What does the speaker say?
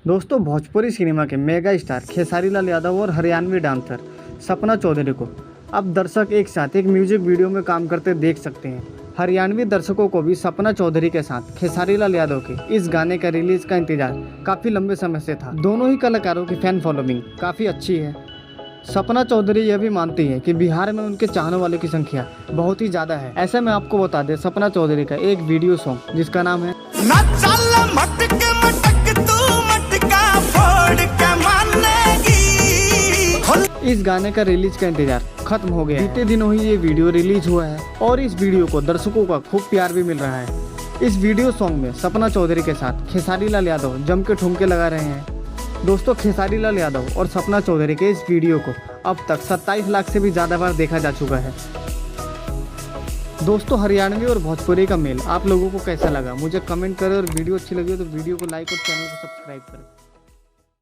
दोस्तों, भोजपुरी सिनेमा के mega star Khesari Lal Yadav और हरियाणवी डांसर सपना चौधरी को अब दर्शक एक साथ एक म्यूजिक वीडियो में काम करते देख सकते हैं। हरियाणवी दर्शकों को भी सपना चौधरी के साथ खेसारी लाल यादव के इस गाने का रिलीज का इंतजार काफ़ी लंबे समय से था। दोनों ही कलाकारों की फैन फॉलोइंग काफ़ी अच्छी है। सपना चौधरी यह भी मानती है कि बिहार में उनके चाहने वालों की संख्या बहुत ही ज़्यादा है। ऐसे में आपको बता दें सपना चौधरी का एक वीडियो सॉन्ग जिसका नाम है इस गाने का रिलीज का इंतजार खत्म हो गया। बीते दिनों ही ये वीडियो रिलीज हुआ है और इस वीडियो को दर्शकों का खूब प्यार भी मिल रहा है। इस वीडियो सॉन्ग में सपना चौधरी के साथ खेसारी लाल यादव जम के ठुमके लगा रहे हैं। दोस्तों, खेसारी लाल यादव और सपना चौधरी के इस वीडियो को अब तक 27 लाख से भी ज़्यादा बार देखा जा चुका है। दोस्तों, हरियाणवी और भोजपुरी का मेल आप लोगों को कैसा लगा मुझे कमेंट करें और वीडियो अच्छी लगी हो तो वीडियो को लाइक और चैनल को सब्सक्राइब करें।